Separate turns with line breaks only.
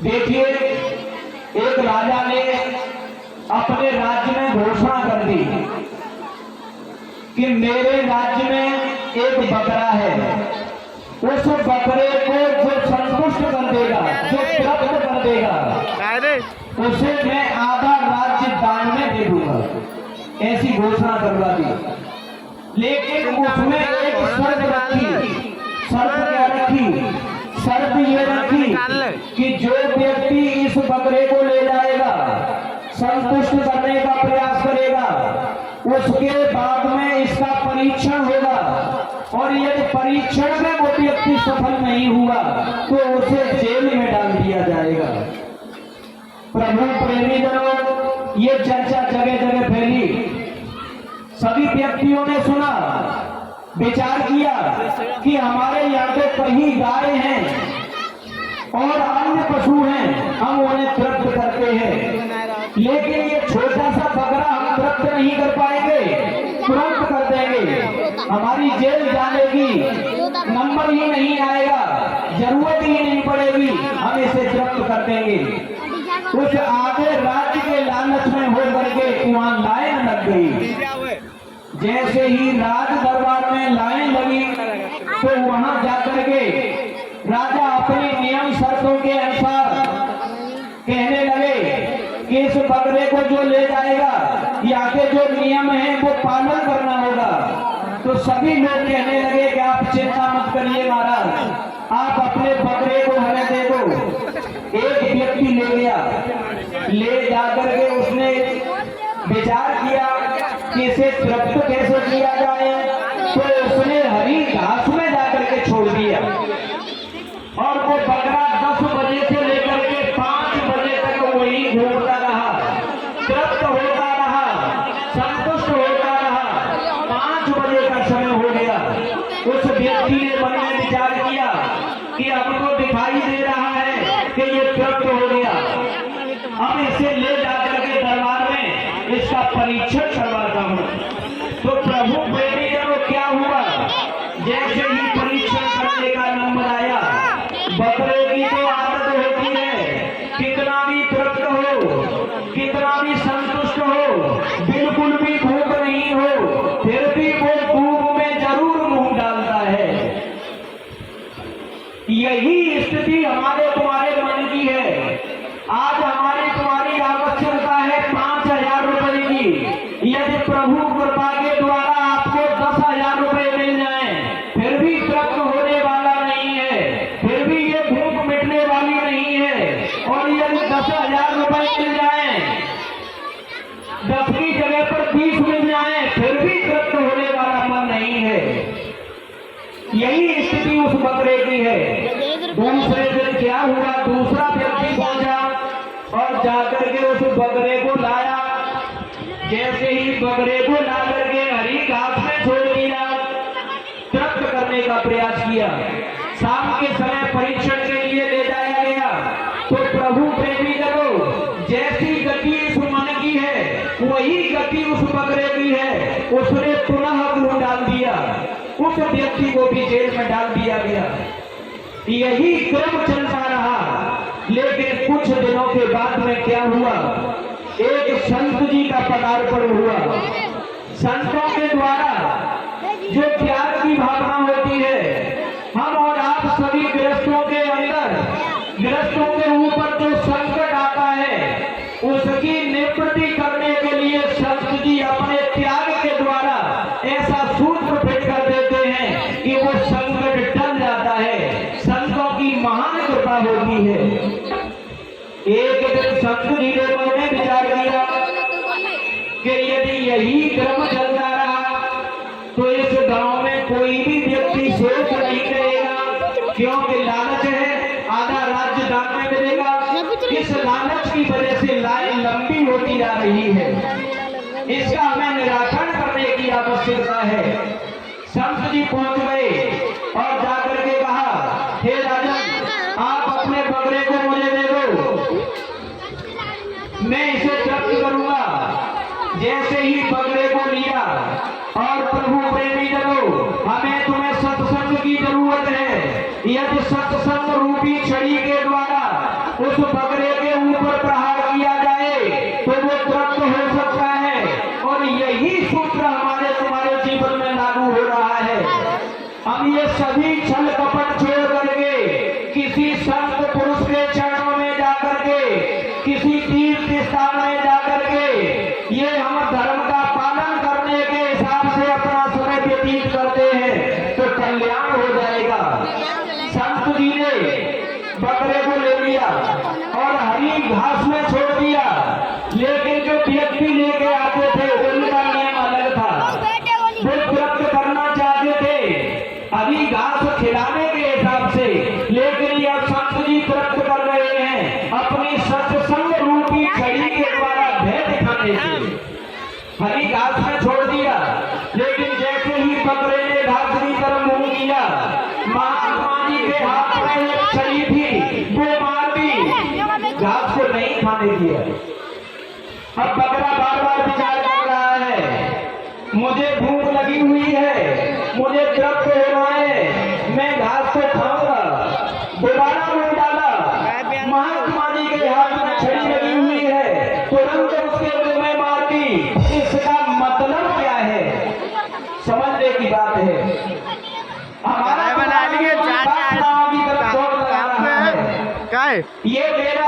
देखिए, एक राजा ने अपने राज्य में घोषणा कर दी कि मेरे राज्य में एक बकरा है, उस बकरे को जो संतुष्ट कर देगा, जो तृप्त कर देगा, उसे मैं आधा राज्य दान में दे दूंगा। ऐसी घोषणा करवा दी। लेकिन उसमें एक शर्त रखी। शर्त क्या रखी? शर्त ये रखी कि जो व्यक्ति इस बकरे को ले जाएगा, संतुष्ट करने का प्रयास करेगा, उसके बाद में इसका परीक्षण होगा, और यदि परीक्षण में वो व्यक्ति सफल नहीं हुआ तो उसे जेल में डाल दिया जाएगा। प्रभु प्रेमी जनों, ये चर्चा जगह जगह फैली। सभी व्यक्तियों ने सुना, विचार किया कि हमारे यहाँ तो कहीं गाय हैं और अन्य पशु हैं, हम उन्हें तृप्त करते हैं, लेकिन ये छोटा सा बकरा हम तृप्त नहीं कर पाएंगे, तुरंत कर देंगे, हमारी जेल जाने की नंबर ही नहीं आएगा, जरूरत ही नहीं पड़ेगी, हम इसे तृप्त कर देंगे। कुछ आधे राज्य के लालच में हो करके वहां लाइन लग गई। जैसे ही राज दरबार में लाइन लगी तो वहां जाकर के राजा अपने नियम शर्तों के अनुसार कहने लगे कि इस बकरे को जो ले जाएगा, या के जो नियम है वो पालन करना होगा। तो सभी लोग कहने लगे कि आप चिंता मत करिए महाराज, आप अपने बकरे को हमें दे दो। एक व्यक्ति ले गया, ले जाकर के उसने विचार किया कि इसे तृप्त कैसे किया जाए, तो उसने हरी घास में जाकर के छोड़ दिया, और वो बकरा 10 बजे से लेकर के 5 बजे तक वही घूमता रहा, तृप्त होता रहा, संतुष्ट होता रहा। 5 बजे का समय हो गया। उस व्यक्ति ने मन में विचार किया कि अब तो दिखाई दे रहा है कि ये तृप्त हो गया, अब इसे ले जाकर के दरबार में इसका परीक्षण करवाता हूँ। तो प्रभु प्रेमी जनों, क्या हुआ? जैसे ही परीक्षण करने का नंबर आया, बकरे की तो आदत होती है, कितना भी तृप्त हो, कितना भी संतुष्ट हो, बिल्कुल भी भूख नहीं हो, फिर भी वो दूध में जरूर मुंह डालता है। यही स्थिति हमारे तुम्हारे मन की है। आज हमारी तुम्हारी आवश्यकता है 5,000 रुपए की। यदि प्रभु कृपा के द्वारा आपको 10,000 रुपए मिल जाए, फिर भी तृप्त होने वाला नहीं है, फिर भी ये भूख मिटने वाली नहीं है। और यदि 10,000 रुपए मिल जाए, 10 की जगह पर 20 मिल जाए, फिर भी तृप्त होने वाला मन नहीं है। यही स्थिति उस बकरे की है। दूसरे दिन क्या हुआ? दूसरा व्यक्ति पहुंचा और जाकर के उस बकरे को लाया। जैसे ही बकरे को ला करके हरी घास में छोड़ दिया, तृप्त करने का प्रयास किया। शाम के समय परीक्षण के लिए ले जाया गया तो प्रभु प्रेमी जनों, जैसी गति इस मन की है वही गति उस बकरे की है। उसने पुनः मुंह डाल दिया, उस व्यक्ति को भी जेल में डाल दिया गया। यही क्रम चलता रहा। लेकिन कुछ दिनों के बाद में क्या हुआ? एक संत जी का पदार्पण हुआ। संतों के द्वारा जो प्यार की भावना होती है, हम और आप सभी गृहस्थों के अंदर, गृहस्थों के ऊपर जो संकट आता है, उसकी निवृत्ति करने के लिए संत जी अपने त्याग के द्वारा ऐसा सूत्र फिट कर देते हैं कि वो संकट टल जाता है। संतों की महान कृपा होती है। एक दिन संत जी ने मन में विचार किया कि यदि यही क्रम चलता रहा तो इस गांव में कोई भी व्यक्ति सोच नहीं करेगा, क्योंकि लालच है, आधा राज्य दान में मिलेगा। इस लालच की वजह से लाइन लंबी होती जा रही है। इसका हमें निराकरण करने की आवश्यकता है। संत जी पहुंच गए और जाकर के कहा, हे राजन, आप अपने बकरे को मुझे दे दो, मैं इसे तृप्त करूंगा। जैसे ही बकरे को लिया, और प्रभु प्रेमी जनों, हमें तुम्हें सत्संग की जरूरत है। यदि सत्संग रूपी छड़ी के द्वारा उस उस बकरे के ऊपर प्रहार किया जाए तो वो तृप्त हो सकता है। और यही सूत्र हमारे तुम्हारे जीवन में लागू हो रहा है। हम ये सभी छल कपट छोड़ करके किसी संत पुरुष के चरणों में जाकर के, किसी तीर्थ स्थान में जाकर के ये हम धर्म का पालन करने के हिसाब से अपना समय व्यतीत करते हैं तो कल्याण हो जाएगा। संत जी ने बकरे को ले लिया और हरी घास में छोड़ दिया, लेकिन जो व्यक्ति लेके आते थे उनका नियम अलग था। वो तृप्त करना चाहते थे हरी घास खिलाने के हिसाब से, लेकिन यह संत जी तृप्त कर रहे हैं अपनी सत्संग रूपी छड़ी के द्वारा भेद दिखाने से। हरी घास में छोड़ दिया, लेकिन जैसे ही बकरे ने घास की तरफ मुंह किया, महात्मा जी के हाथ में एक छड़ी थी, वो मार दी, घास को नहीं खाने दिया। अब बकरा बार बार विचार कर रहा है, मुझे भूख लगी हुई है, मुझे तृप्त होना है, मैं घास को खाऊंगा। दोबारा मुंह डाला, महात्मा जी के हाथ में छड़ी लगी हुई है, तुरंत उसके मुंह में मार दी। इसका मतलब क्या है? समझने की बात है। हमारा ये मेरा